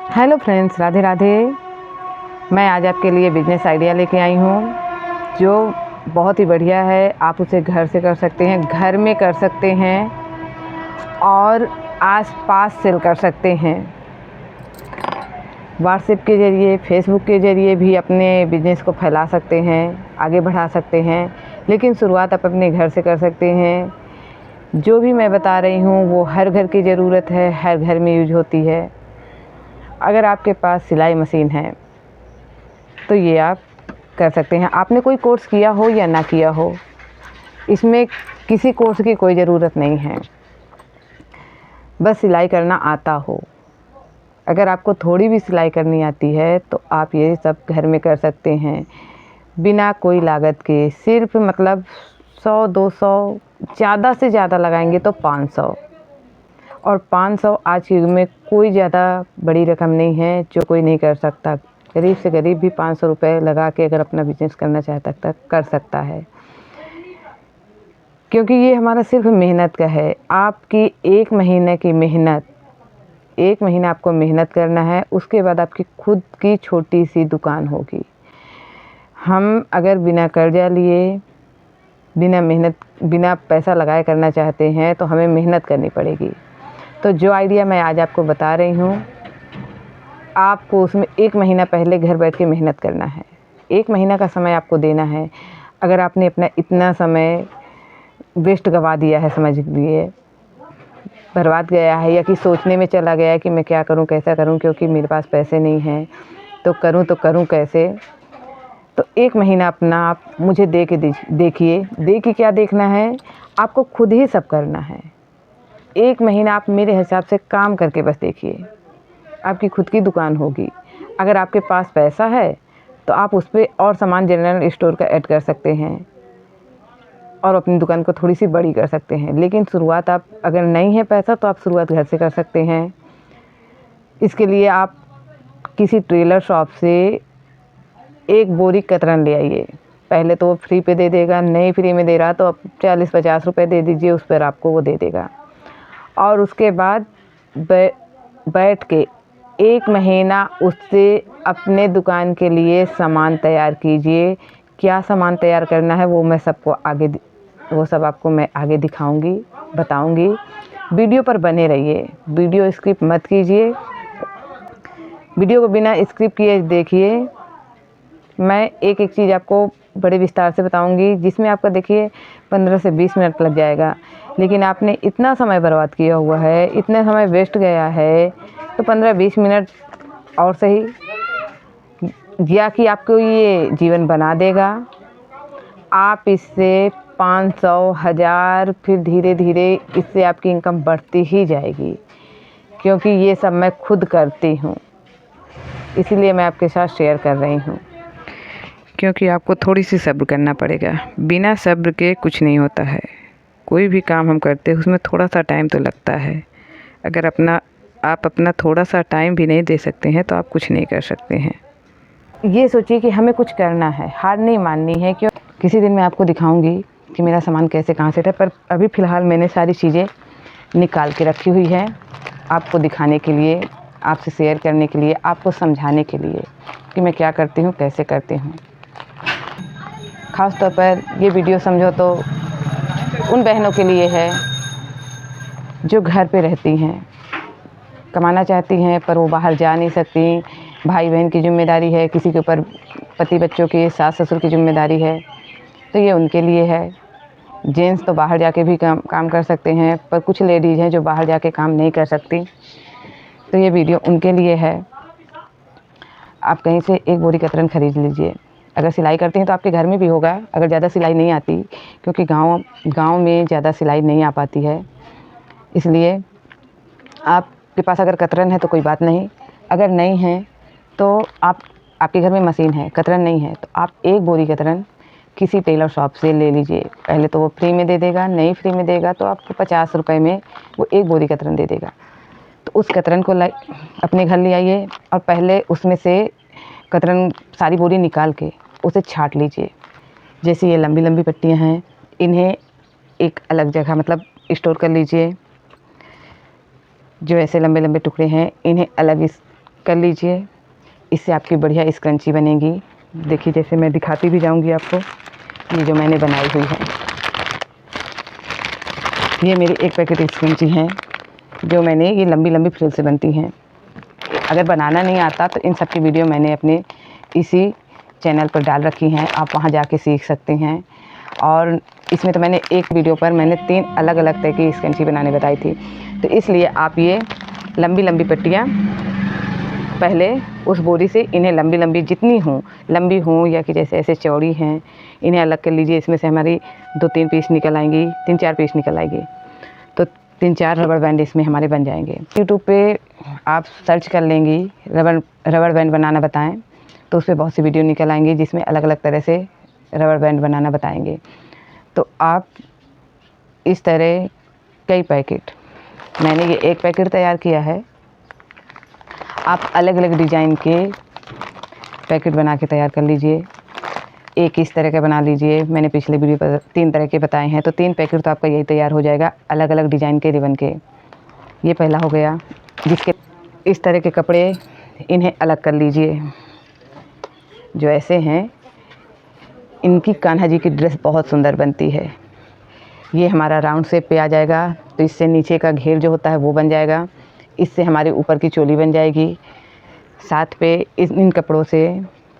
Hello friends, Radhe Radhe. मैं आज आपके लिए बिजनेस आइडिया लेके आई हूँ जो बहुत ही बढ़िया है। आप उसे घर से कर सकते हैं, घर में कर सकते हैं और आस-पास सेल कर सकते हैं। व्हाट्सएप के ज़रिए, फेसबुक के ज़रिए भी अपने बिजनेस को फैला सकते हैं, आगे बढ़ा सकते हैं। लेकिन शुरुआत आप अपने घर से कर सकते हैं। जो भी मैं बता रही हूँ वो हर घर की ज़रूरत है, हर घर में यूज होती है। अगर आपके पास सिलाई मशीन है तो ये आप कर सकते हैं। आपने कोई कोर्स किया हो या ना किया हो, इसमें किसी कोर्स की कोई ज़रूरत नहीं है, बस सिलाई करना आता हो। अगर आपको थोड़ी भी सिलाई करनी आती है तो आप ये सब घर में कर सकते हैं बिना कोई लागत के। सिर्फ मतलब 100-200, ज़्यादा से ज़्यादा लगाएंगे तो 500, और 500 आज के युग में कोई ज़्यादा बड़ी रकम नहीं है जो कोई नहीं कर सकता। गरीब से गरीब भी 500 रुपये लगा के अगर अपना बिजनेस करना चाहता तक कर सकता है, क्योंकि ये हमारा सिर्फ मेहनत का है। आपकी एक महीने की मेहनत, एक महीना आपको मेहनत करना है, उसके बाद आपकी खुद की छोटी सी दुकान होगी। हम अगर बिना कर्जा लिए, बिना मेहनत, बिना पैसा लगाए करना चाहते हैं तो हमें मेहनत करनी पड़ेगी। तो जो आइडिया मैं आज आपको बता रही हूँ, आपको उसमें 1 महीना पहले घर बैठ के मेहनत करना है। 1 महीना का समय आपको देना है। अगर आपने अपना इतना समय वेस्ट गवा दिया है, समझ लीजिए बर्बाद गया है, या कि सोचने में चला गया है कि मैं क्या करूं, कैसा करूं, क्योंकि मेरे पास पैसे नहीं हैं तो करूं कैसे, तो 1 महीना अपना आप मुझे दे के देखिए। दे के क्या देखना है, आपको खुद ही सब करना है। 1 महीना आप मेरे हिसाब से काम करके बस देखिए, आपकी खुद की दुकान होगी। अगर आपके पास पैसा है तो आप उस पर और सामान जनरल स्टोर का ऐड कर सकते हैं और अपनी दुकान को थोड़ी सी बड़ी कर सकते हैं। लेकिन शुरुआत आप, अगर नहीं है पैसा तो आप शुरुआत घर से कर सकते हैं। इसके लिए आप किसी टेलर शॉप से 1 बोरी कतरन ले आइए। पहले तो वो फ्री पे दे देगा, नहीं फ्री में दे रहा तो आप 40-50 रुपये दे दीजिए, उस पर आपको वो दे देगा। और उसके बाद बैठ के 1 महीना उससे अपने दुकान के लिए सामान तैयार कीजिए। क्या सामान तैयार करना है वो सब आपको मैं आगे दिखाऊंगी, बताऊंगी। वीडियो पर बने रहिए, वीडियो स्किप मत कीजिए। वीडियो को बिना स्किप किए देखिए। मैं एक एक चीज़ आपको बड़े विस्तार से बताऊंगी, जिसमें आपका देखिए 15 से 20 मिनट लग जाएगा। लेकिन आपने इतना समय बर्बाद किया हुआ है, इतना समय वेस्ट गया है, तो 15-20 मिनट और सही या कि आपको ये जीवन बना देगा। आप इससे 500, 1000, फिर धीरे धीरे इससे आपकी इनकम बढ़ती ही जाएगी, क्योंकि ये सब मैं खुद करती हूँ, इसीलिए मैं आपके साथ शेयर कर रही हूँ। क्योंकि आपको थोड़ी सी सब्र करना पड़ेगा, बिना सब्र के कुछ नहीं होता है। कोई भी काम हम करते हैं उसमें थोड़ा सा टाइम तो लगता है। अगर आप अपना थोड़ा सा टाइम भी नहीं दे सकते हैं तो आप कुछ नहीं कर सकते हैं। ये सोचिए कि हमें कुछ करना है, हार नहीं माननी है। क्यों, किसी दिन मैं आपको दिखाऊंगी कि मेरा सामान कैसे कहाँ से है, पर अभी फ़िलहाल मैंने सारी चीज़ें निकाल के रखी हुई है आपको दिखाने के लिए, आपसे शेयर करने के लिए, आपको समझाने के लिए कि मैं क्या करती हूँ, कैसे करती हूँ। ख़ास तौर पर ये वीडियो समझो तो उन बहनों के लिए है जो घर पे रहती हैं, कमाना चाहती हैं पर वो बाहर जा नहीं सकती। भाई बहन की ज़िम्मेदारी है, किसी के ऊपर पति बच्चों की, सास ससुर की ज़िम्मेदारी है, तो ये उनके लिए है। जेंट्स तो बाहर जाके भी काम कर सकते हैं, पर कुछ लेडीज़ हैं जो बाहर जाके काम नहीं कर सकती, तो ये वीडियो उनके लिए है। आप कहीं से 1 बोरी कतरन ख़रीद लीजिए। अगर सिलाई करते हैं तो आपके घर में भी होगा, अगर ज़्यादा सिलाई नहीं आती, क्योंकि गाँव में ज़्यादा सिलाई नहीं आ पाती है, इसलिए आपके पास अगर कतरन है तो कोई बात नहीं। अगर नहीं है तो आपके घर में मशीन है, कतरन नहीं है, तो आप 1 बोरी कतरन किसी टेलर शॉप से ले लीजिए। पहले तो वो फ्री में दे देगा, नहीं फ्री में देगा तो आपको 50 रुपये में वो 1 बोरी कतरन दे देगा। तो उस कतरन को अपने घर ले आइए और पहले उसमें से कतरन सारी बोरी निकाल के उसे छाँट लीजिए। जैसे ये लंबी लंबी पट्टियाँ हैं, इन्हें एक अलग जगह मतलब स्टोर कर लीजिए। जो ऐसे लंबे लंबे टुकड़े हैं इन्हें अलग कर लीजिए। इससे आपकी बढ़िया स्क्रंची बनेगी। देखिए जैसे मैं दिखाती भी जाऊंगी आपको, ये जो मैंने बनाई हुई है, ये मेरी 1 पैकेट स्क्रंची हैं जो मैंने, ये लंबी लंबी फ्रिल से बनती हैं। अगर बनाना नहीं आता तो इन सब की वीडियो मैंने अपने इसी चैनल पर डाल रखी हैं, आप वहां जाके सीख सकते हैं। और इसमें तो मैंने एक वीडियो पर मैंने 3 अलग अलग तरह की स्क्रंची बनाने बताई थी। तो इसलिए आप ये लंबी लंबी पट्टियाँ पहले उस बोरी से, इन्हें लंबी लंबी जितनी हों, लंबी हों या कि जैसे ऐसे चौड़ी हैं, इन्हें अलग कर लीजिए। इसमें से हमारी 2-3 पीस निकल आएंगी, 3-4 पीस निकल आएंगी। तो 3-4 रबड़ बैंड इसमें हमारे बन जाएंगे। यूट्यूब पे आप सर्च कर लेंगी रबड़ बैंड बनाना बताएं, तो उस पर बहुत सी वीडियो निकल आएंगी जिसमें अलग अलग तरह से रबड़ बैंड बनाना बताएंगे। तो आप इस तरह कई पैकेट, मैंने ये 1 पैकेट तैयार किया है, आप अलग अलग डिज़ाइन के पैकेट बना के तैयार कर लीजिए। एक इस तरह का बना लीजिए, मैंने पिछले वीडियो पर 3 तरह के बताए हैं, तो 3 पैकेट तो आपका यही तैयार हो जाएगा अलग अलग डिज़ाइन के रिबन के। ये पहला हो गया। जिसके इस तरह के कपड़े, इन्हें अलग कर लीजिए। जो ऐसे हैं, इनकी कान्हा जी की ड्रेस बहुत सुंदर बनती है। ये हमारा राउंड शेप पे आ जाएगा, तो इससे नीचे का घेर जो होता है वो बन जाएगा, इससे हमारे ऊपर की चोली बन जाएगी। साथ पे इन कपड़ों से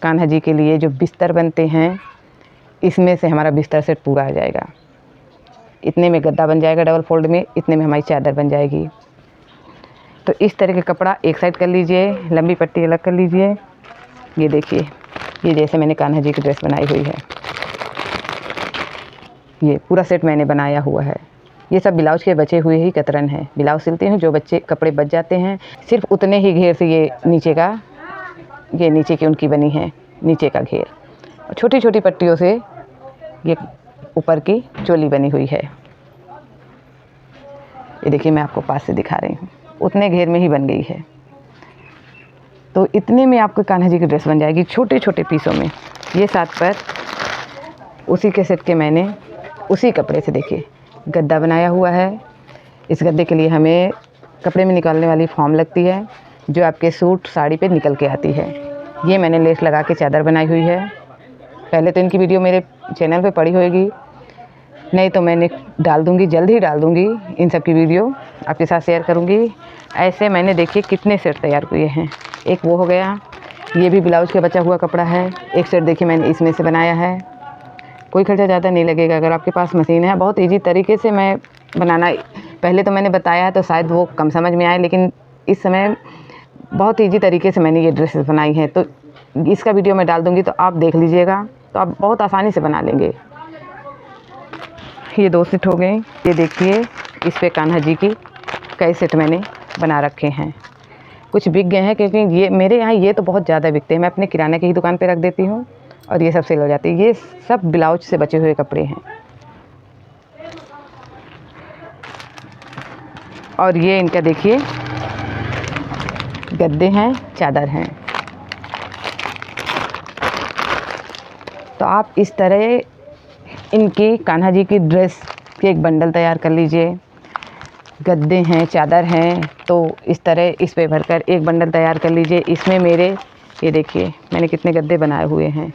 कान्हा जी के लिए जो बिस्तर बनते हैं, इसमें से हमारा बिस्तर सेट पूरा आ जाएगा। इतने में गद्दा बन जाएगा डबल फोल्ड में, इतने में हमारी चादर बन जाएगी। तो इस तरह के कपड़ा एक साइड कर लीजिए, लंबी पट्टी अलग कर लीजिए। ये देखिए, ये जैसे मैंने कान्हा जी की ड्रेस बनाई हुई है, ये पूरा सेट मैंने बनाया हुआ है। ये सब ब्लाउज के बचे हुए ही कतरन है। ब्लाउज सिलती हूँ, जो बच्चे कपड़े बच जाते हैं, सिर्फ उतने ही घेर से ये नीचे का, ये नीचे की उनकी बनी है, नीचे का घेर, और छोटी छोटी पट्टियों से ये ऊपर की चोली बनी हुई है। ये देखिए, मैं आपको पास से दिखा रही हूँ, उतने घेर में ही बन गई है। तो इतने में आपको कान्हा जी की ड्रेस बन जाएगी, छोटे छोटे पीसों में। ये साथ पर उसी के सेट के मैंने उसी कपड़े से देखिए गद्दा बनाया हुआ है। इस गद्दे के लिए हमें कपड़े में निकालने वाली फॉर्म लगती है, जो आपके सूट साड़ी पे निकल के आती है। ये मैंने लेस लगा के चादर बनाई हुई है। पहले तो इनकी वीडियो मेरे चैनल पे पड़ी होगी, नहीं तो मैंने डाल दूँगी, जल्द ही डाल दूँगी। इन सब की वीडियो आपके साथ शेयर करूँगी। ऐसे मैंने देखिए कितने सेट तैयार किए हैं। एक वो हो गया, ये भी ब्लाउज का बचा हुआ कपड़ा है। एक सेट देखिए मैंने इसमें से बनाया है। कोई खर्चा ज़्यादा नहीं लगेगा अगर आपके पास मशीन है। बहुत ईजी तरीके से मैं बनाना, पहले तो मैंने बताया है तो शायद वो कम समझ में आए, लेकिन इस समय बहुत ईजी तरीके से मैंने ये ड्रेसेस बनाई हैं। तो इसका वीडियो मैं डाल दूँगी, तो आप देख लीजिएगा, तो आप बहुत आसानी से बना लेंगे। ये 2 सेट हो गए। ये देखिए, इस पे कान्हा जी की कई सेट मैंने बना रखे हैं। कुछ बिक गए हैं, क्योंकि ये मेरे यहाँ ये तो बहुत ज़्यादा बिकते हैं। मैं अपने किराने की ही दुकान पे रख देती हूँ और ये सब सेल हो जाती है। ये सब ब्लाउज से बचे हुए कपड़े हैं। और ये इनका देखिए गद्दे हैं, चादर हैं। तो आप इस तरह इनकी कान्हा जी की ड्रेस के एक बंडल तैयार कर लीजिए। गद्दे हैं, चादर हैं, तो इस तरह इस पे भरकर एक बंडल तैयार कर लीजिए। इसमें मेरे ये देखिए मैंने कितने गद्दे बनाए हुए हैं,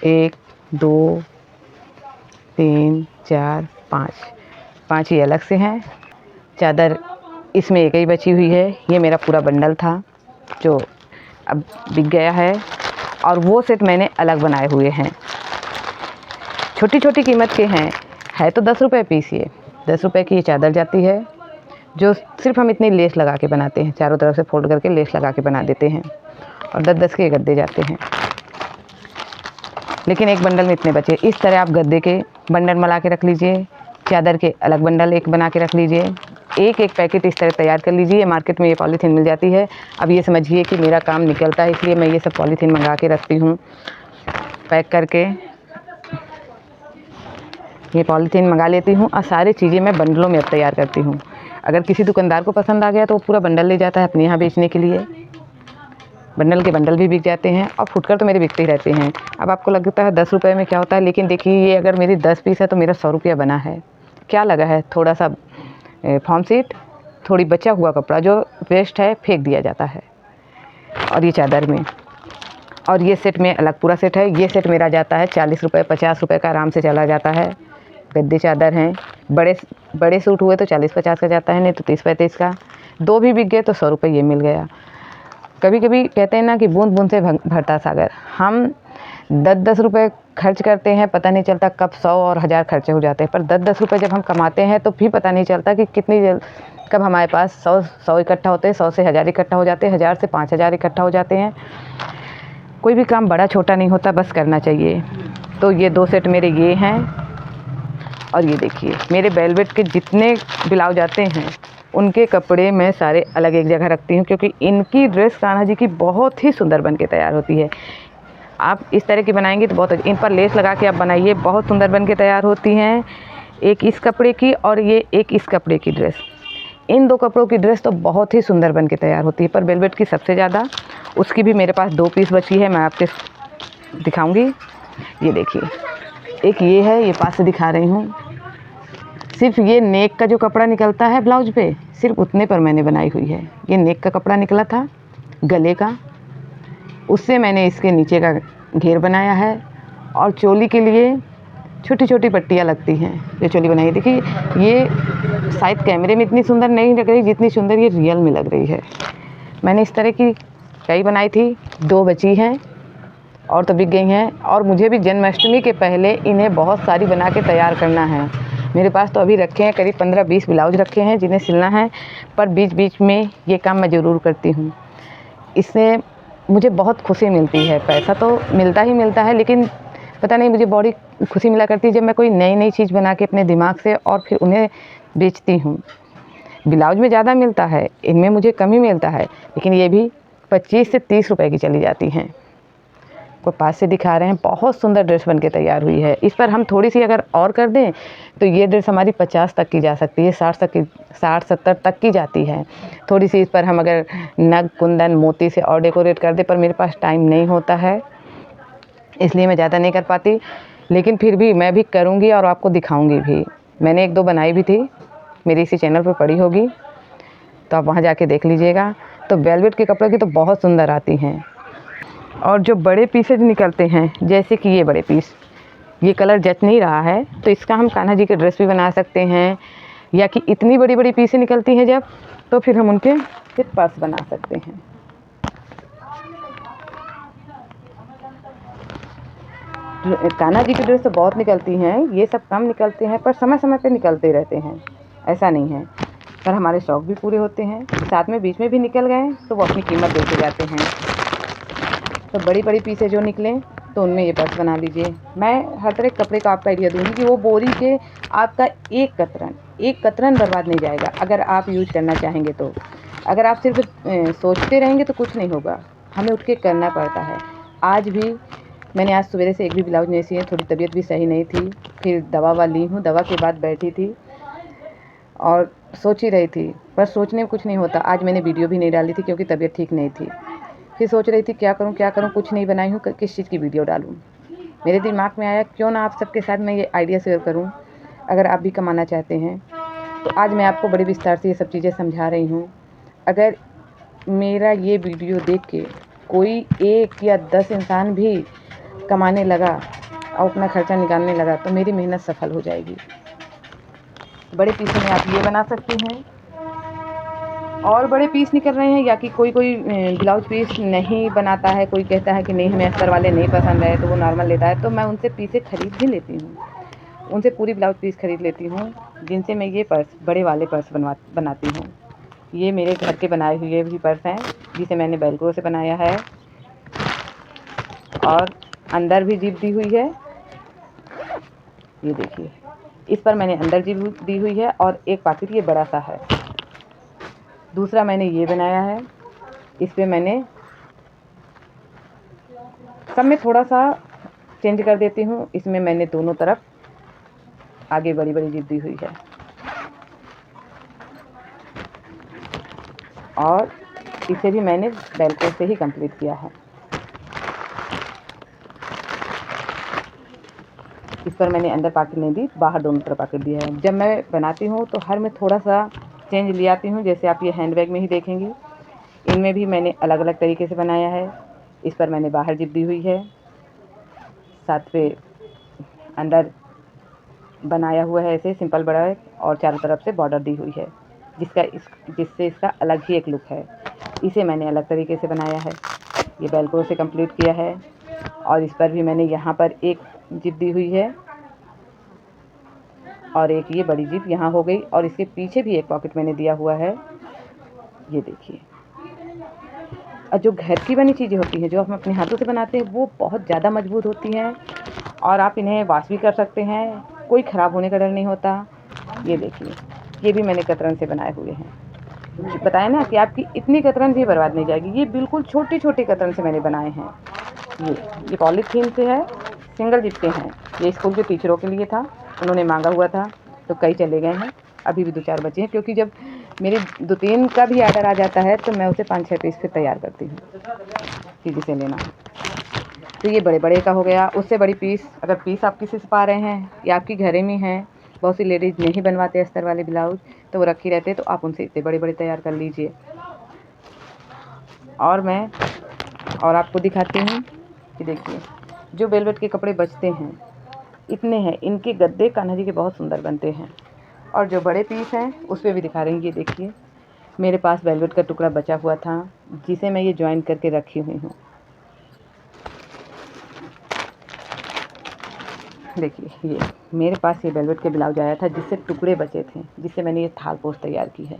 1 2 3 4 5 ही अलग से हैं। चादर इसमें एक ही बची हुई है। ये मेरा पूरा बंडल था जो अब बिक गया है। और वो सेट मैंने अलग बनाए हुए हैं, छोटी छोटी कीमत के हैं, है तो 10 रुपये पीस। ये 10 रुपये की ये चादर जाती है, जो सिर्फ हम इतनी लेस लगा के बनाते हैं, चारों तरफ से फोल्ड करके लेस लगा के बना देते हैं। और 10-10 के गद्दे जाते हैं, लेकिन एक बंडल में इतने बचे। इस तरह आप गद्दे के बंडल मिला के रख लीजिए, चादर के अलग बंडल एक बना के रख लीजिए। एक एक पैकेट इस तरह तैयार कर लीजिए। मार्केट में ये पॉलीथीन मिल जाती है। अब ये समझिए कि मेरा काम निकलता है, इसलिए मैं ये सब पॉलीथीन मंगा के रखती हूँ पैक करके। ये पॉलीथीन मंगा लेती हूँ और सारी चीज़ें मैं बंडलों में अब तैयार करती हूँ। अगर किसी दुकानदार को पसंद आ गया तो वो पूरा बंडल ले जाता है अपने यहाँ बेचने के लिए। बंडल के बंडल भी बिक जाते हैं और फुटकर तो मेरे बिकते ही रहते हैं। अब आपको लगता है 10 रुपये में क्या होता है, लेकिन देखिए ये अगर मेरी 10 पीस है तो मेरा 100 रुपया बना है। क्या लगा है, थोड़ा सा फॉर्म शीट, थोड़ी बचा हुआ कपड़ा जो वेस्ट है फेंक दिया जाता है। और ये चादर में, और ये सेट में अलग पूरा सेट है। ये सेट मेरा जाता है 40 रुपये 50 रुपये का आराम से चला जाता है। गद्दे चादर हैं, बड़े सूट हुए तो 40-50 का जाता है, नहीं तो 30-35 का। 2 भी बिक गए तो 100 रुपये ये मिल गया। कभी कभी कहते हैं ना कि बूंद बूंद से भरता सागर। हम 10-10 रुपये खर्च करते हैं, पता नहीं चलता कब 100 और 1000 खर्चे हो जाते हैं। पर 10-10 रुपये जब हम कमाते हैं तो भी पता नहीं चलता कि कब हमारे पास 100 इकट्ठा होते हैं, 100 से 1000 इकट्ठा हो जाते हैं, 1000 से 5000 इकट्ठा हो जाते हैं। कोई भी काम बड़ा छोटा नहीं होता, बस करना चाहिए। तो ये 2 सेट मेरे ये हैं। और ये देखिए मेरे वेलवेट के जितने ब्लाउज आते हैं उनके कपड़े मैं सारे अलग एक जगह रखती हूँ, क्योंकि इनकी ड्रेस कान्हा जी की बहुत ही सुंदर बन के तैयार होती है। आप इस तरह की बनाएंगी तो बहुत, इन पर लेस लगा के आप बनाइए, बहुत सुंदर बन के तैयार होती हैं। एक इस कपड़े की और ये एक इस कपड़े की ड्रेस, इन 2 कपड़ों की ड्रेस तो बहुत ही सुंदर बन के तैयार होती है। पर वेलवेट की सबसे ज़्यादा, उसकी भी मेरे पास 2 पीस बची है, मैं आपके दिखाऊंगी। ये देखिए, एक ये है, ये पास से दिखा रही हूँ। सिर्फ ये नेक का जो कपड़ा निकलता है ब्लाउज पे, सिर्फ उतने पर मैंने बनाई हुई है। ये नेक का कपड़ा निकला था गले का, उससे मैंने इसके नीचे का घेर बनाया है। और चोली के लिए छोटी छोटी पट्टियाँ लगती हैं, ये चोली बनाई है। देखिए ये शायद कैमरे में इतनी सुंदर नहीं लग रही जितनी सुंदर ये रियल में लग रही है। मैंने इस तरह की कई बनाई थी, 2 बची हैं और तो बिक गई हैं। और मुझे भी जन्माष्टमी के पहले इन्हें बहुत सारी बना के तैयार करना है। मेरे पास तो अभी रखे हैं करीब 15-20 ब्लाउज रखे हैं जिन्हें सिलना है। पर बीच बीच में ये काम मैं ज़रूर करती हूँ, इससे मुझे बहुत खुशी मिलती है। पैसा तो मिलता ही मिलता है, लेकिन पता नहीं मुझे बड़ी खुशी मिला करती है जब मैं कोई नई नई चीज़ बना के अपने दिमाग से और फिर उन्हें बेचती हूँ। ब्लाउज में ज़्यादा मिलता है, इनमें मुझे कम ही मिलता है, लेकिन ये भी 25 से 30 रुपए की चली जाती हैं। को पास से दिखा रहे हैं, बहुत सुंदर ड्रेस बन के तैयार हुई है। इस पर हम थोड़ी सी अगर और कर दें तो ये ड्रेस हमारी 50 तक की जा सकती है, 60-70 तक की जाती है। थोड़ी सी इस पर हम अगर नग कुंदन मोती से और डेकोरेट कर दें, पर मेरे पास टाइम नहीं होता है इसलिए मैं ज़्यादा नहीं कर पाती। लेकिन फिर भी मैं भी करूँगी और आपको दिखाऊँगी भी। मैंने 1-2 बनाई भी थी, मेरी इसी चैनल पर पड़ी होगी तो आप वहाँ जाके देख लीजिएगा। तो वेलवेट के कपड़े की तो बहुत सुंदर आती हैं। और जो बड़े पीसेज निकलते हैं, जैसे कि ये बड़े पीस, ये कलर जच नहीं रहा है तो इसका हम कान्हा जी के ड्रेस भी बना सकते हैं, या कि इतनी बड़ी बड़ी पीसें निकलती हैं जब, तो फिर हम उनके फिर पर्स बना सकते हैं। कान्हा जी की ड्रेस तो बहुत निकलती हैं, ये सब कम निकलते हैं, पर समय समय पे निकलते रहते हैं, ऐसा नहीं है। पर हमारे शौक भी पूरे होते हैं, साथ में बीच में भी निकल गए तो वो अपनी कीमत देते जाते हैं। तो बड़ी बड़ी पीसें जो निकलें तो उनमें ये पर्स बना लीजिए। मैं हर तरह के कपड़े का आपका आइडिया दूँगी कि वो बोरी के आपका एक कतरन बर्बाद नहीं जाएगा अगर आप यूज करना चाहेंगे तो। अगर आप सिर्फ सोचते रहेंगे तो कुछ नहीं होगा, हमें उठ के करना पड़ता है। आज भी मैंने आज सवेरे से एक भी ब्लाउज नहीं सिए, थोड़ी तबीयत भी सही नहीं थी, फिर दवा ली हूँ, दवा के बाद बैठी थी और सोच ही रही थी, पर सोचने में कुछ नहीं होता। आज मैंने वीडियो भी नहीं डाली थी क्योंकि तबीयत ठीक नहीं थी। फिर सोच रही थी क्या करूँ, कुछ नहीं बनाई हूँ, किस चीज़ की वीडियो डालूँ। मेरे दिमाग में आया क्यों ना आप सबके साथ मैं ये आइडिया शेयर करूँ। अगर आप भी कमाना चाहते हैं तो आज मैं आपको बड़ी विस्तार से ये सब चीज़ें समझा रही हूँ। अगर मेरा ये वीडियो देख के कोई 1 या 10 इंसान भी कमाने लगा और अपना खर्चा निकालने लगा तो मेरी मेहनत सफल हो जाएगी। बड़े पीसों में आप ये बना सकती हैं, और बड़े पीस निकल रहे हैं, या कि कोई ब्लाउज पीस नहीं बनाता है, कोई कहता है कि नहीं हमें अस्तर वाले नहीं पसंद है तो वो नॉर्मल लेता है, तो मैं उनसे पीसे खरीद भी लेती हूँ, उनसे पूरी ब्लाउज पीस खरीद लेती हूँ, जिनसे मैं ये पर्स बड़े वाले पर्स बनाती हूँ। ये मेरे घर के बनाए हुए भी पर्स हैं, जिसे मैंने वेलक्रो से बनाया है और अंदर भी जिप दी हुई है। ये देखिए, इस पर मैंने अंदर जिप दी हुई है और एक पॉकेट ये बड़ा सा है। दूसरा मैंने ये बनाया है, इस पे मैंने सब में थोड़ा सा चेंज कर देती हूँ। इसमें मैंने दोनों तरफ आगे बड़ी बड़ी जिप दी हुई है और इसे भी मैंने वेलक्रो से ही कंप्लीट किया है। इस पर मैंने अंदर पॉकेट नहीं दी, बाहर दोनों तरफ पॉकेट दिया है। जब मैं बनाती हूँ तो हर में थोड़ा सा चेंज ले आती हूँ, जैसे आप ये हैंडबैग में ही देखेंगी इनमें भी मैंने अलग अलग तरीके से बनाया है। इस पर मैंने बाहर जिप दी हुई है, साथ पे अंदर बनाया हुआ है ऐसे सिंपल बड़ा, और चारों तरफ से बॉर्डर दी हुई है, जिससे इसका अलग ही एक लुक है। इसे मैंने अलग तरीके से बनाया है। ये वेलक्रो से कंप्लीट किया है, और इस पर भी मैंने यहाँ पर एक जिप दी हुई है और एक ये बड़ी जिप यहाँ हो गई, और इसके पीछे भी एक पॉकेट मैंने दिया हुआ है। ये देखिए, और जो घर की बनी चीज़ें होती हैं, जो हम अपने हाथों से बनाते हैं, वो बहुत ज़्यादा मजबूत होती हैं और आप इन्हें वॉश भी कर सकते हैं, कोई ख़राब होने का डर नहीं होता। ये देखिए, ये भी मैंने कतरन से बनाए हुए हैं। बताया ना कि आपकी इतनी कतरन भी बर्बाद नहीं जाएगी। ये बिल्कुल छोटी छोटी कतरन से मैंने बनाए हैं। ये पॉलीथीन से है, सिंगल जिप के हैं। ये स्कूल के टीचरों के लिए था, उन्होंने मांगा हुआ था, तो कई चले गए हैं, अभी भी 2-4 बचे हैं, क्योंकि जब मेरे 2-3 का भी ऑर्डर आ जाता है तो मैं उसे 5-6 पीस फिर तैयार करती हूँ कि जिसे लेना। तो ये बड़े बड़े का हो गया। उससे बड़ी पीस, अगर पीस आप किसी से पा रहे हैं या आपकी घरे में हैं, बहुत सी लेडीज़ नहीं बनवाते अस्तर वाले ब्लाउज, तो वो रखी रहते, तो आप उनसे इतने बड़े बड़े तैयार कर लीजिए। और आपको दिखाती हूँ कि देखिए, जो वेलवेट के कपड़े बचते हैं इतने हैं, इनके गद्दे कान्हा जी के बहुत सुंदर बनते हैं। और जो बड़े पीस हैं उस पर भी दिखा रही हूँ। ये देखिए, मेरे पास वेलवेट का टुकड़ा बचा हुआ था, जिसे मैं ये ज्वाइन करके रखी हुई हूँ। देखिए, ये मेरे पास ये वेलवेट के ब्लाउज आया था, जिससे टुकड़े बचे थे, जिससे मैंने ये थाल पोस्ट तैयार की है।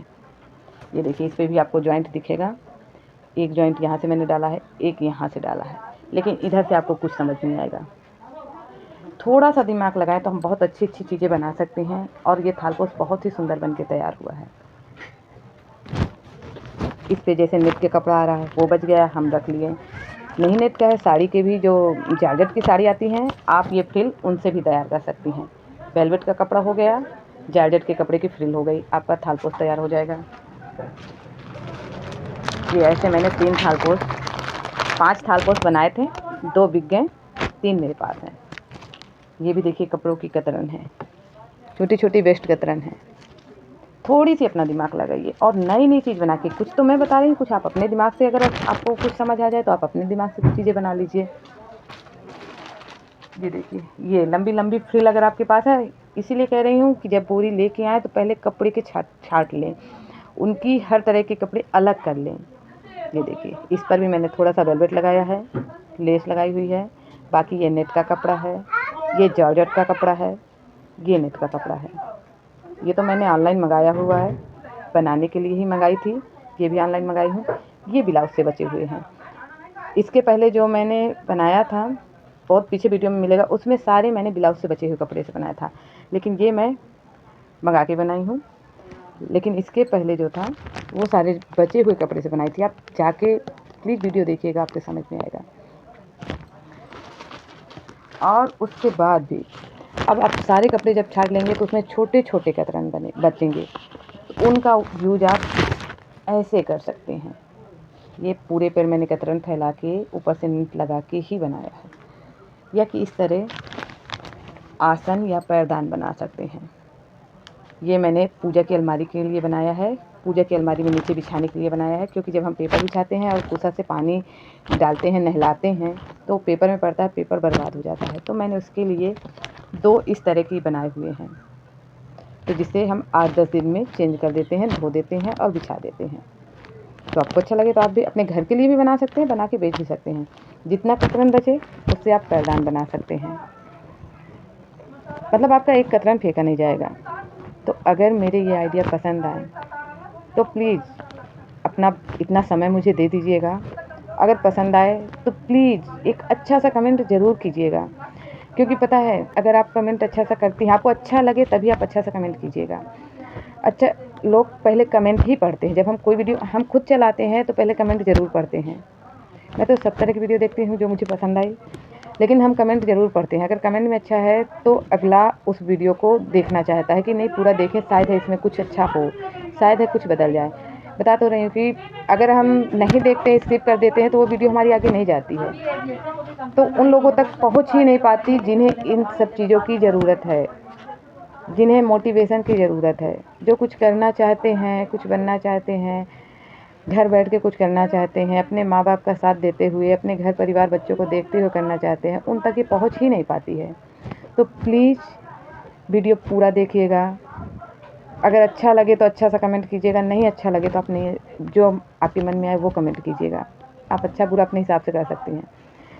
ये देखिए, इस पर भी आपको जॉइंट दिखेगा। एक जॉइंट यहाँ से मैंने डाला है, एक यहाँ से डाला है, लेकिन इधर से आपको कुछ समझ नहीं आएगा। थोड़ा सा दिमाग लगाएं तो हम बहुत अच्छी अच्छी चीज़ें बना सकते हैं। और ये थाल पोस्ट बहुत ही सुंदर बन के तैयार हुआ है। इस पे जैसे नेट के कपड़ा आ रहा है, वो बच गया, हम रख लिए। नहीं नेट का है, साड़ी के भी जो जॉर्जेट की साड़ी आती हैं, आप ये फ्रिल उनसे भी तैयार कर सकती हैं। वेलवेट का कपड़ा हो गया, जॉर्जेट के कपड़े की फ्रिल हो गई, आपका थाल पोस्ट तैयार हो जाएगा। ये ऐसे मैंने 5 थाल पोस्ट बनाए थे, 2 बिक गए, 3 मेरे पास हैं। ये भी देखिए, कपड़ों की कतरन है, छोटी छोटी वेस्ट कतरन है। थोड़ी सी अपना दिमाग लगाइए और नई नई चीज़ बना के, कुछ तो मैं बता रही हूँ, कुछ आप अपने दिमाग से, अगर आपको कुछ समझ आ जाए तो आप अपने दिमाग से कुछ चीज़ें बना लीजिए। ये देखिए, ये लंबी लंबी फ्रिल अगर आपके पास है, इसीलिए कह रही हूँ कि जब बोरी लेके आए तो पहले कपड़े के छाट लें, उनकी हर तरह के कपड़े अलग कर लें। ये देखिए, इस पर भी मैंने थोड़ा सा वेलवेट लगाया है, लेस लगाई हुई है। बाकी ये नेट का कपड़ा है, ये जॉर्जेट का कपड़ा है, ये नेट का कपड़ा है। ये तो मैंने ऑनलाइन मंगाया हुआ है, बनाने के लिए ही मंगाई थी। ये भी ऑनलाइन मंगाई हूँ। ये ब्लाउज से बचे हुए हैं। इसके पहले जो मैंने बनाया था, बहुत पीछे वीडियो में मिलेगा, उसमें सारे मैंने ब्लाउज से बचे हुए कपड़े से बनाया था, लेकिन ये मैं मंगा के बनाई हूँ। लेकिन इसके पहले जो था, वो सारे बचे हुए कपड़े से बनाई थी। आप जाके प्लीज़ वीडियो देखिएगा, आपको समझ में आएगा। और उसके बाद भी अब आप सारे कपड़े जब छाट लेंगे तो उसमें छोटे छोटे कतरन बचेंगे, तो उनका यूज आप ऐसे कर सकते हैं। ये पूरे पर मैंने कतरन फैला के ऊपर से नीट लगा के ही बनाया है, या कि इस तरह आसन या पैरदान बना सकते हैं। ये मैंने पूजा की अलमारी के लिए बनाया है, पूजा की अलमारी में नीचे बिछाने के लिए बनाया है, क्योंकि जब हम पेपर बिछाते हैं और कुसा से पानी डालते हैं, नहलाते हैं, तो पेपर में पड़ता है, पेपर बर्बाद हो जाता है। तो मैंने उसके लिए 2 इस तरह की बनाए हुए हैं, तो जिसे हम 8-10 दिन में चेंज कर देते हैं, धो देते हैं और बिछा देते हैं। तो आपको अच्छा लगे तो आप भी अपने घर के लिए भी बना सकते हैं, बना के बेच भी सकते हैं। जितना कतरन बचे उससे आप पैरदान बना सकते हैं, मतलब आपका एक कतरन फेंका नहीं जाएगा। तो अगर मेरे ये आइडिया पसंद आए तो प्लीज़ अपना इतना समय मुझे दे दीजिएगा। अगर पसंद आए तो प्लीज़ एक अच्छा सा कमेंट ज़रूर कीजिएगा, क्योंकि पता है, अगर आप कमेंट अच्छा सा करती हैं, आपको अच्छा लगे तभी आप अच्छा सा कमेंट कीजिएगा। अच्छा, लोग पहले कमेंट ही पढ़ते हैं। जब हम कोई वीडियो हम खुद चलाते हैं तो पहले कमेंट ज़रूर पढ़ते हैं। मैं तो सब तरह की वीडियो देखती हूँ जो मुझे पसंद आई, लेकिन हम कमेंट ज़रूर पढ़ते हैं। अगर कमेंट में अच्छा है तो अगला उस वीडियो को देखना चाहता है कि नहीं, पूरा देखें, शायद है इसमें कुछ अच्छा हो, शायद है कुछ बदल जाए। बता तो रही हूँ कि अगर हम नहीं देखते, स्किप कर देते हैं, तो वो वीडियो हमारी आगे नहीं जाती है, तो उन लोगों तक पहुँच ही नहीं पाती जिन्हें इन सब चीज़ों की ज़रूरत है, जिन्हें मोटिवेशन की ज़रूरत है, जो कुछ करना चाहते हैं, कुछ बनना चाहते हैं, घर बैठ के कुछ करना चाहते हैं, अपने माँ बाप का साथ देते हुए, अपने घर परिवार बच्चों को देखते हुए करना चाहते हैं, उन तक ये पहुँच ही नहीं पाती है। तो प्लीज़ वीडियो पूरा देखिएगा। अगर अच्छा लगे तो अच्छा सा कमेंट कीजिएगा, नहीं अच्छा लगे तो अपने जो आपके मन में आए वो कमेंट कीजिएगा। आप अच्छा बुरा अपने हिसाब से कर सकती हैं,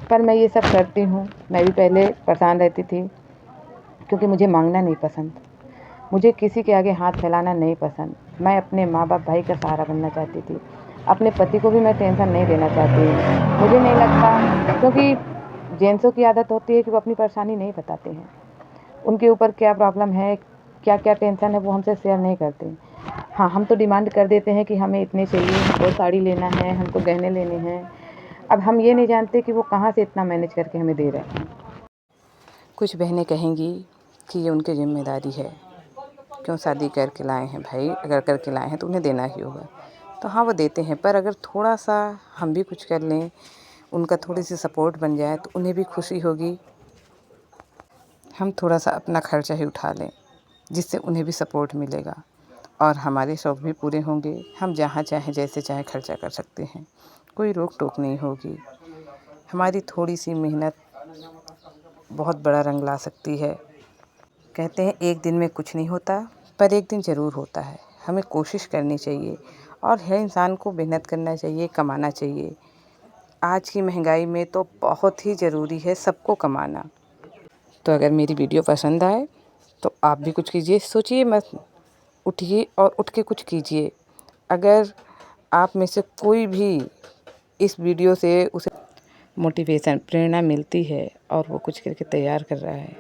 पर मैं ये सब करती हूँ। मैं भी पहले परेशान रहती थी, क्योंकि मुझे मांगना नहीं पसंद, मुझे किसी के आगे हाथ फैलाना नहीं पसंद। मैं अपने माँ बाप भाई का सहारा बनना चाहती थी। अपने पति को भी मैं टेंशन नहीं देना चाहती। मुझे नहीं लगता, क्योंकि जेंट्सों की आदत होती है कि वो अपनी परेशानी नहीं बताते हैं, उनके ऊपर क्या प्रॉब्लम है, क्या क्या टेंशन है, वो हमसे शेयर नहीं करते। हाँ, हम तो डिमांड कर देते हैं कि हमें इतने चाहिए, हमको साड़ी लेना है, हमको गहने लेने हैं। अब हम ये नहीं जानते कि वो कहाँ से इतना मैनेज करके हमें दे रहे हैं। कुछ बहनें कहेंगी कि ये उनकी जिम्मेदारी है, क्यों शादी करके लाए हैं भाई, अगर करके लाए हैं तो उन्हें देना ही होगा। तो हाँ, वो देते हैं, पर अगर थोड़ा सा हम भी कुछ कर लें, उनका थोड़ी सी सपोर्ट बन जाए तो उन्हें भी खुशी होगी। हम थोड़ा सा अपना खर्चा ही उठा लें, जिससे उन्हें भी सपोर्ट मिलेगा और हमारे शौक़ भी पूरे होंगे। हम जहाँ चाहें जैसे चाहें खर्चा कर सकते हैं, कोई रोक टोक नहीं होगी। हमारी थोड़ी सी मेहनत बहुत बड़ा रंग ला सकती है। कहते हैं एक दिन में कुछ नहीं होता, पर एक दिन ज़रूर होता है। हमें कोशिश करनी चाहिए और हर इंसान को मेहनत करना चाहिए, कमाना चाहिए। आज की महंगाई में तो बहुत ही ज़रूरी है सबको कमाना। तो अगर मेरी वीडियो पसंद आए तो आप भी कुछ कीजिए, सोचिए मत, उठिए और उठ के कुछ कीजिए। अगर आप में से कोई भी इस वीडियो से उसे मोटिवेशन, प्रेरणा मिलती है और वो कुछ करके तैयार कर रहा है,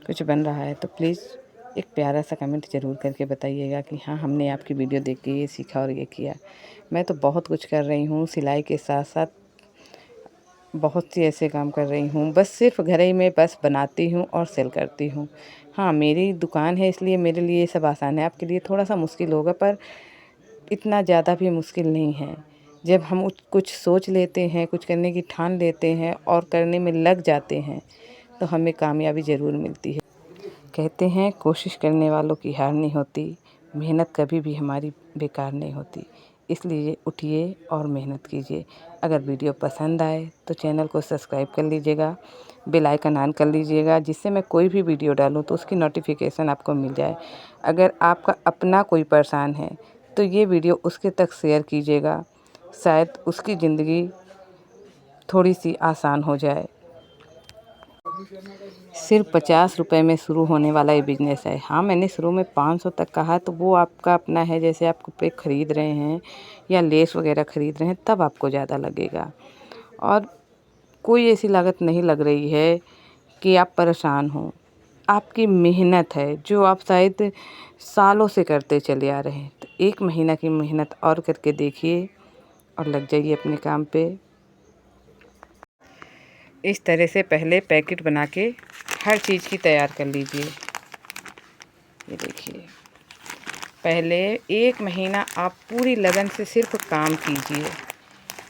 कुछ बन रहा है, तो प्लीज़ एक प्यारा सा कमेंट ज़रूर करके बताइएगा कि हाँ, हमने आपकी वीडियो देख के ये सीखा और ये किया। मैं तो बहुत कुछ कर रही हूँ, सिलाई के साथ साथ बहुत सी ऐसे काम कर रही हूँ। बस सिर्फ घर ही में बस बनाती हूँ और सेल करती हूँ। हाँ, मेरी दुकान है इसलिए मेरे लिए ये सब आसान है। आपके लिए थोड़ा सा मुश्किल होगा, पर इतना ज़्यादा भी मुश्किल नहीं है। जब हम कुछ सोच लेते हैं, कुछ करने की ठान लेते हैं और करने में लग जाते हैं, तो हमें कामयाबी ज़रूर मिलती है। कहते हैं कोशिश करने वालों की हार नहीं होती, मेहनत कभी भी हमारी बेकार नहीं होती। इसलिए उठिए और मेहनत कीजिए। अगर वीडियो पसंद आए तो चैनल को सब्सक्राइब कर लीजिएगा, बेल आइकन ऑन कर लीजिएगा, जिससे मैं कोई भी वीडियो डालूँ तो उसकी नोटिफिकेशन आपको मिल जाए। अगर आपका अपना कोई परेशान है तो ये वीडियो उसके तक शेयर कीजिएगा, शायद उसकी ज़िंदगी थोड़ी सी आसान हो जाए। सिर्फ 50 रुपए में शुरू होने वाला ये बिज़नेस है। हाँ, मैंने शुरू में 500 तक कहा, तो वो आपका अपना है, जैसे आप कपड़े ख़रीद रहे हैं या लेस वगैरह ख़रीद रहे हैं तब आपको ज़्यादा लगेगा। और कोई ऐसी लागत नहीं लग रही है कि आप परेशान हों। आपकी मेहनत है जो आप शायद सालों से करते चले आ रहे हैं। तो 1 महीना की मेहनत और करके देखिए और लग जाइए अपने काम पे। इस तरह से पहले पैकेट बना के हर चीज़ की तैयार कर लीजिए। ये देखिए, पहले 1 महीना आप पूरी लगन से सिर्फ काम कीजिए।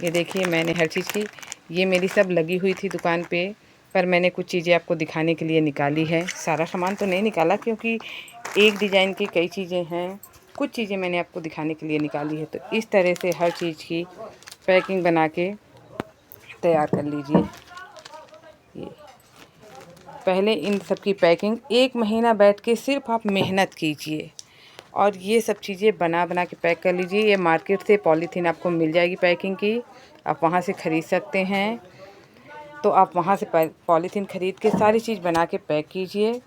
ये देखिए, मैंने हर चीज़ की, ये मेरी सब लगी हुई थी दुकान पे, पर मैंने कुछ चीज़ें आपको दिखाने के लिए निकाली है। सारा सामान तो नहीं निकाला, क्योंकि एक डिज़ाइन की कई चीज़ें हैं, कुछ चीज़ें मैंने आपको दिखाने के लिए निकाली है। तो इस तरह से हर चीज़ की पैकिंग बना के तैयार कर लीजिए। ये पहले इन सब की पैकिंग 1 महीना बैठ के सिर्फ आप मेहनत कीजिए और ये सब चीज़ें बना बना के पैक कर लीजिए। ये मार्केट से पॉलीथीन आपको मिल जाएगी पैकिंग की, आप वहाँ से ख़रीद सकते हैं। तो आप वहाँ से पॉलीथीन ख़रीद के सारी चीज़ बना के पैक कीजिए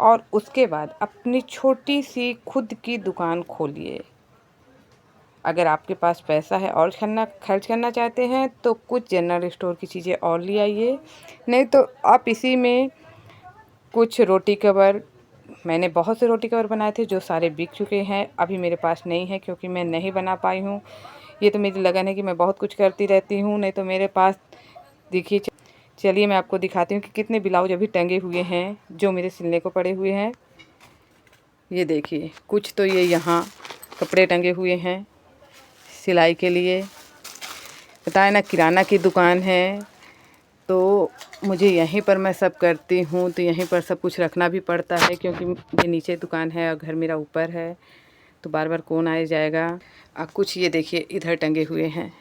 और उसके बाद अपनी छोटी सी खुद की दुकान खोलिए। अगर आपके पास पैसा है और खर्च करना चाहते हैं तो कुछ जनरल स्टोर की चीज़ें और ले आइए, नहीं तो आप इसी में कुछ रोटी कवर, मैंने बहुत से रोटी कवर बनाए थे जो सारे बिक चुके हैं, अभी मेरे पास नहीं है क्योंकि मैं नहीं बना पाई हूँ। ये तो मेरी लगन है कि मैं बहुत कुछ करती रहती हूँ, नहीं तो मेरे पास देखिए। चलिए मैं आपको दिखाती हूँ कि कितने ब्लाउज अभी टंगे हुए हैं जो मेरे सिलने को पड़े हुए हैं। ये देखिए, कुछ तो ये यहाँ कपड़े टंगे हुए हैं सिलाई के लिए। बताए ना, किराना की दुकान है तो मुझे यहीं पर मैं सब करती हूँ, तो यहीं पर सब कुछ रखना भी पड़ता है, क्योंकि ये नीचे दुकान है और घर मेरा ऊपर है। तो बार बार कौन आ जाएगा। कुछ ये देखिए इधर टंगे हुए हैं,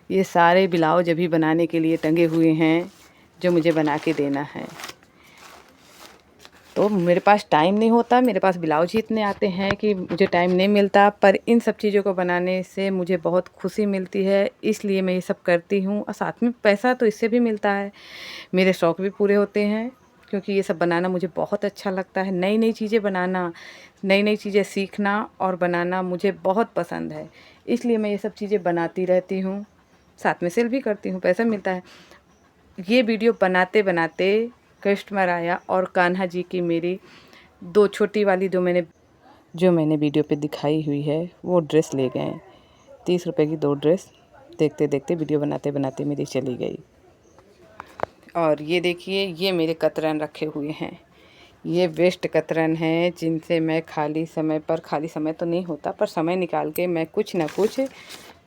ये सारे ब्लाउज अभी बनाने के लिए टंगे हुए हैं जो मुझे बना के देना है। तो मेरे पास टाइम नहीं होता, मेरे पास ब्लाउज ही इतने आते हैं कि मुझे टाइम नहीं मिलता, पर इन सब चीज़ों को बनाने से मुझे बहुत खुशी मिलती है, इसलिए मैं ये सब करती हूँ। और साथ में पैसा तो इससे भी मिलता है, मेरे शौक़ भी पूरे होते हैं, क्योंकि ये सब बनाना मुझे बहुत अच्छा लगता है। नई नई चीज़ें बनाना, नई नई चीज़ें सीखना और बनाना मुझे बहुत पसंद है, इसलिए मैं ये सब चीज़ें बनाती रहती हूँ, साथ में सेल भी करती हूँ, पैसा मिलता है। ये वीडियो बनाते बनाते कस्टमर आया और कान्हा जी की मेरी 2 छोटी वाली जो मैंने वीडियो पे दिखाई हुई है वो ड्रेस ले गए। 30 रुपए की 2 ड्रेस देखते देखते वीडियो बनाते बनाते मेरी चली गई। और ये देखिए, ये मेरे कतरन रखे हुए हैं, ये वेस्ट कतरन है जिनसे मैं खाली समय तो नहीं होता, पर समय निकाल के मैं कुछ ना कुछ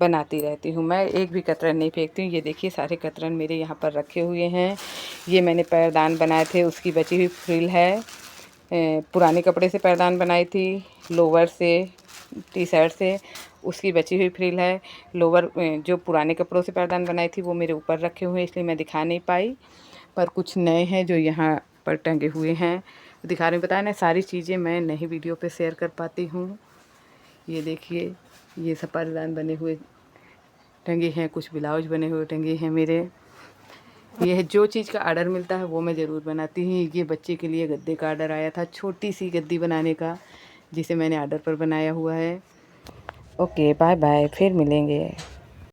बनाती रहती हूँ। मैं एक भी कतरन नहीं फेंकती हूँ। ये देखिए सारे कतरन मेरे यहाँ पर रखे हुए हैं। ये मैंने पैरदान बनाए थे, उसकी बची हुई फ्रिल है। पुराने कपड़े से पैरदान बनाई थी, लोवर से, टी शर्ट से, उसकी बची हुई फ्रिल है। लोवर जो पुराने कपड़ों से पैरदान बनाई थी वो मेरे ऊपर रखे हुए हैं, इसलिए मैं दिखा नहीं पाई, पर कुछ नए हैं जो यहाँ पर टंगे हुए हैं दिखा रही हूँ। बताया ना, सारी चीज़ें मैं नहीं वीडियो पे शेयर कर पाती हूँ। ये देखिए, ये सब पैरदान बने हुए टंगे हैं, कुछ ब्लाउज बने हुए टंगे हैं मेरे। ये है जो चीज़ का ऑर्डर मिलता है वो मैं ज़रूर बनाती हूँ। ये बच्चे के लिए गद्दे का ऑर्डर आया था, छोटी सी गद्दी बनाने का, जिसे मैंने ऑर्डर पर बनाया हुआ है। ओके, बाय बाय, फिर मिलेंगे।